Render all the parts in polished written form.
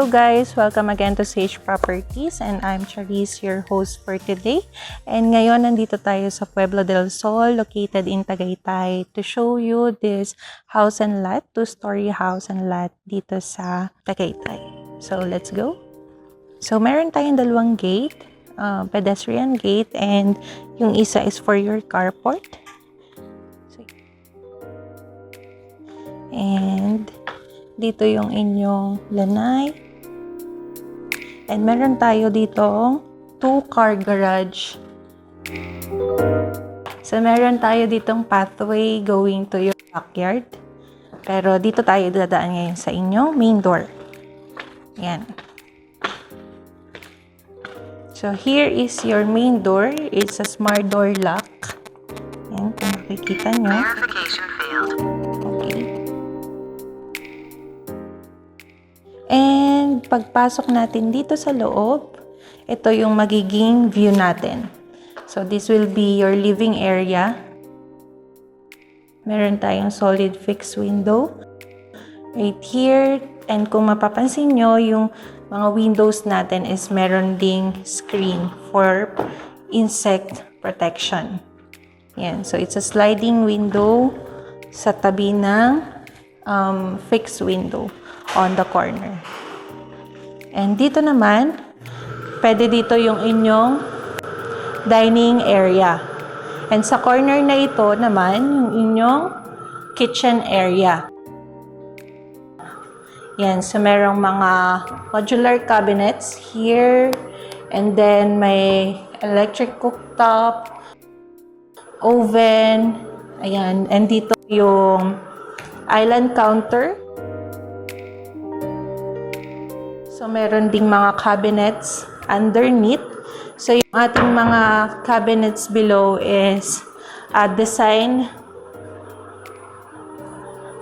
guys! Welcome again to Sage Properties and I'm Charisse, your host for today. And ngayon nandito tayo sa Pueblo del Sol, located in Tagaytay, to show you this house and lot, two-story house and lot dito sa Tagaytay. So let's go! So meron tayong dalawang gate, pedestrian gate, and yung isa is for your carport. And dito yung inyong lanay. And meron tayo ditong 2-car garage. So meron tayo ditong pathway going to your backyard. Pero dito tayo dadaan ngayon sa inyong main door. Yan. So here is your main door. It's a smart door lock. Yan, kung makikita nyo. Verification failed. Okay. And pagpasok natin dito sa loob, ito yung magiging view natin. So this will be your living area. Meron tayong solid fixed window right here. And kung mapapansin nyo, yung mga windows natin is meron ding screen for insect protection. Yan. So it's a sliding window sa tabi ng fixed window on the corner. And dito naman, pwede dito yung inyong dining area. And sa corner na ito naman, yung inyong kitchen area. Yan, so merong mga modular cabinets here. And then may electric cooktop, oven, ayan. And dito yung island counter. So, meron ding mga cabinets underneath. So, yung ating mga cabinets below is design.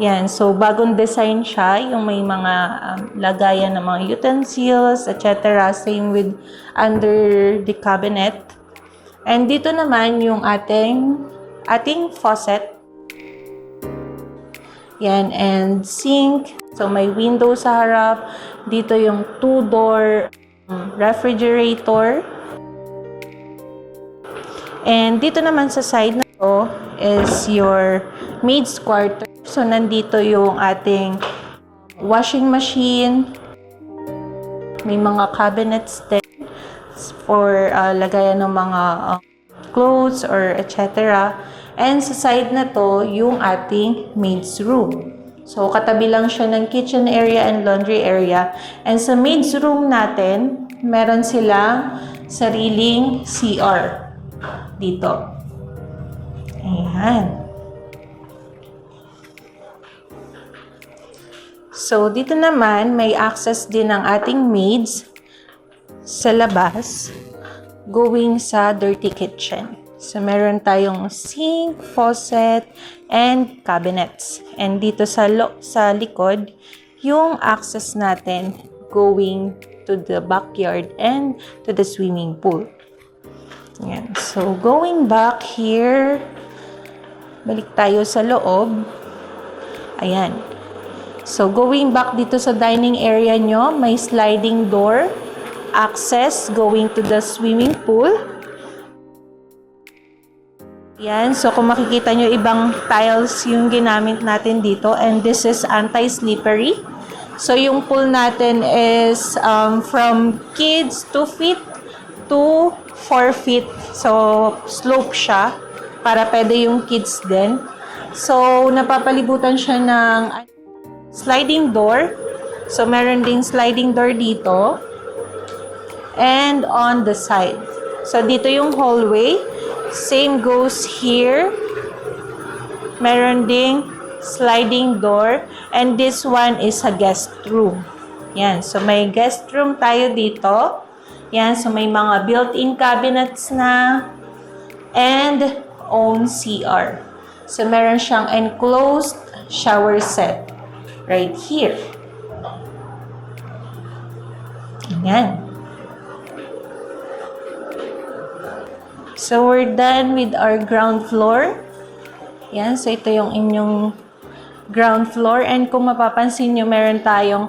Yan. So, bagong design siya. Yung may mga lagayan ng mga utensils, etc. Same with under the cabinet. And dito naman yung ating faucet. Yan. And sink. So, may window sa harap. Dito yung 2-door refrigerator. And dito naman sa side na to is your maid's quarter. So, nandito yung ating washing machine. May mga cabinets din for lagayan ng mga clothes or etc. And sa side na to, yung ating maid's room. So, katabi lang siya ng kitchen area and laundry area. And sa maid's room natin, meron silang sariling CR dito. Ayan. So, dito naman, may access din ng ating maids sa labas going sa dirty kitchen. So, meron tayong sink, faucet, and cabinets. And dito sa likod, yung access natin going to the backyard and to the swimming pool. Yan. So, going back here, balik tayo sa loob. Ayan. So, going back dito sa dining area nyo, may sliding door access going to the swimming pool. Yan. So, kung makikita nyo, ibang tiles yung ginamit natin dito. And this is anti-slippery. So, yung pool natin is from kids 2 feet to 4 feet. So, slope siya para pwede yung kids din. So, napapalibutan siya ng sliding door. So, meron ding sliding door dito. And on the side. So, dito yung hallway. Same goes here. Meron ding sliding door. And this one is a guest room. Yan. So, may guest room tayo dito. Yan. So, may mga built-in cabinets na. And own CR. So, meron siyang enclosed shower set. Right here. Yan. So, we're done with our ground floor. Yan. So, ito yung inyong ground floor. And kung mapapansin nyo, meron tayong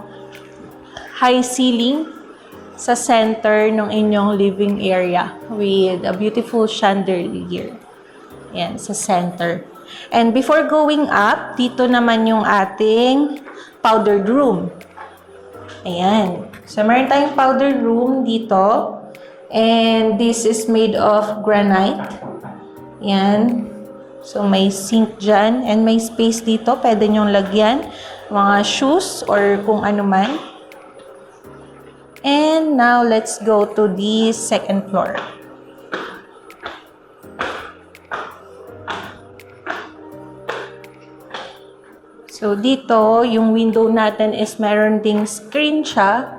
high ceiling sa center ng inyong living area with a beautiful chandelier. Yan, sa center. And before going up, dito naman yung ating powdered room. Ayan. So, meron tayong powdered room dito. And this is made of granite. Yan. So, may sink dyan. And may space dito. Pwede nyong lagyan mga shoes or kung ano man. And now, let's go to the second floor. So, dito, yung window natin is meron ding screen siya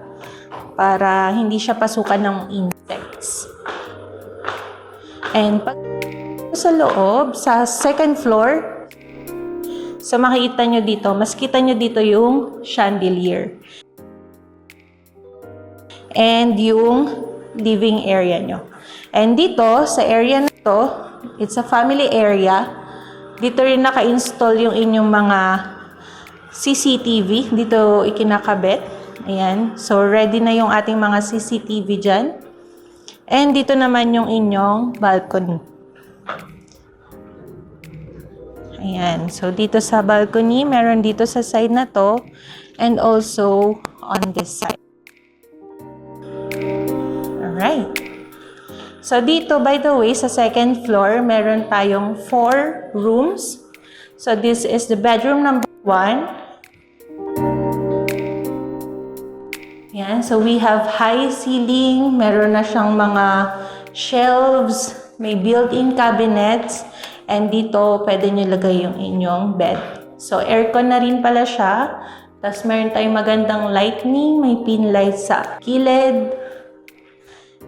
para hindi siya pasukan ng insects. And pag sa loob, sa second floor, so makikita nyo dito, mas kita nyo dito yung chandelier. And yung living area nyo. And dito, sa area na to, it's a family area. Dito rin naka-install yung inyong mga CCTV. Dito ikinakabit. Ayan. So, ready na yung ating mga CCTV dyan. And dito naman yung inyong balcony. Ayan. So, dito sa balcony, meron dito sa side na to. And also on this side. Alright. So, dito, by the way, sa second floor, meron tayong 4 rooms. So, this is the bedroom number 1. Yan. So, we have high ceiling. Meron na siyang mga shelves. May built-in cabinets. And dito, pwede nyo lagay yung inyong bed. So, aircon na rin pala siya. Tapos, meron tayong magandang lighting. May pin light sa kilid.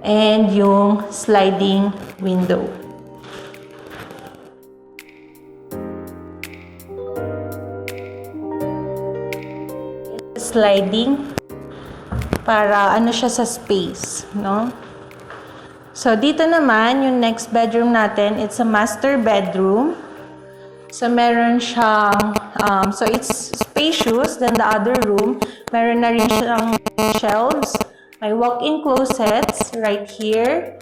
And yung sliding window. Sliding para ano siya sa space, no? So, dito naman, yung next bedroom natin, it's a master bedroom. So, meron siyang, so it's spacious than the other room. Meron na rin siyang shelves. May walk-in closets right here.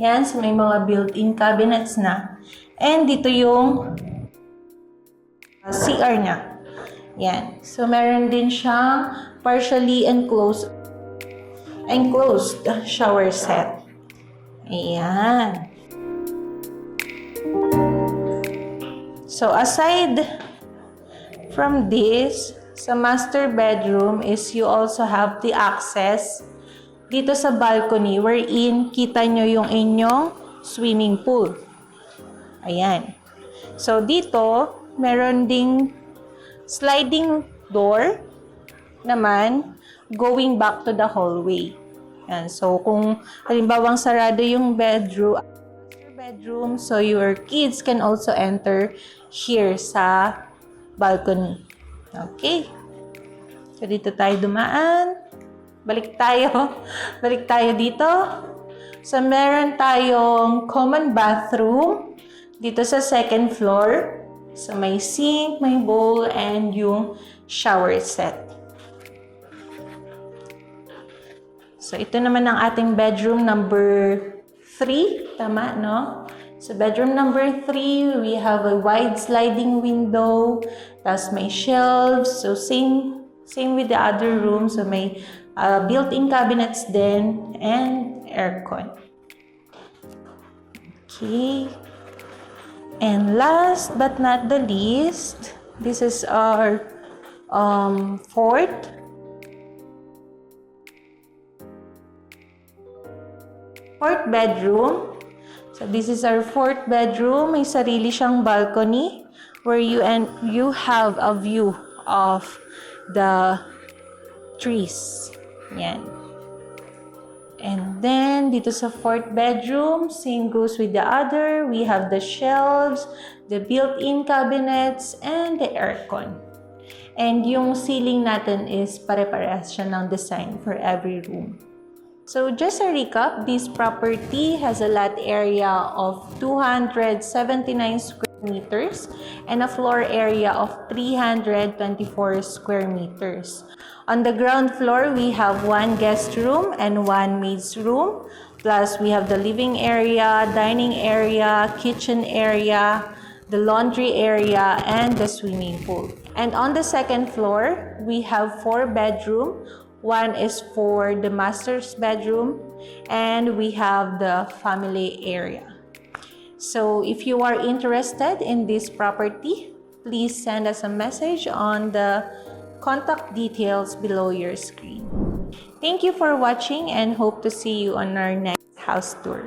Yan, so may mga built-in cabinets na. And dito yung CR niya. Yan. So, meron din siyang partially enclosed shower set. Ayan. So, aside from this, sa master bedroom is you also have the access dito sa balcony wherein kita nyo yung inyong swimming pool. Ayan. So, dito, meron ding sliding door naman going back to the hallway. Ayan. So, kung halimbawang sarado yung bedroom, so your kids can also enter here sa balcony. Okay. So, dito tayo dumaan. Balik tayo dito. So, meron tayong common bathroom dito sa second floor. So, may sink, may bowl, and yung shower set. So, ito naman ang ating bedroom number 3. Tama, no? So, bedroom number 3, we have a wide sliding window. Tapos, may shelves. So, same with the other room. So, may built-in cabinets din and aircon. Okay. And last but not the least, this is our fourth bedroom. So this is our fourth bedroom. May sarili siyang balcony where you have a view of the trees. Yan. And then, dito sa fourth bedroom, same goes with the other. We have the shelves, the built-in cabinets, and the aircon. And yung ceiling natin is pare-parehas siya ng design for every room. So, just a recap, this property has a lot area of 279 square meters and a floor area of 324 square meters. On the ground floor, we have one guest room and one maid's room. Plus, we have the living area, dining area, kitchen area, the laundry area, and the swimming pool. And on the second floor, we have 4 bedrooms. One is for the master's bedroom, and we have the family area. So if you are interested in this property, please send us a message on the contact details below your screen. Thank you for watching and hope to see you on our next house tour.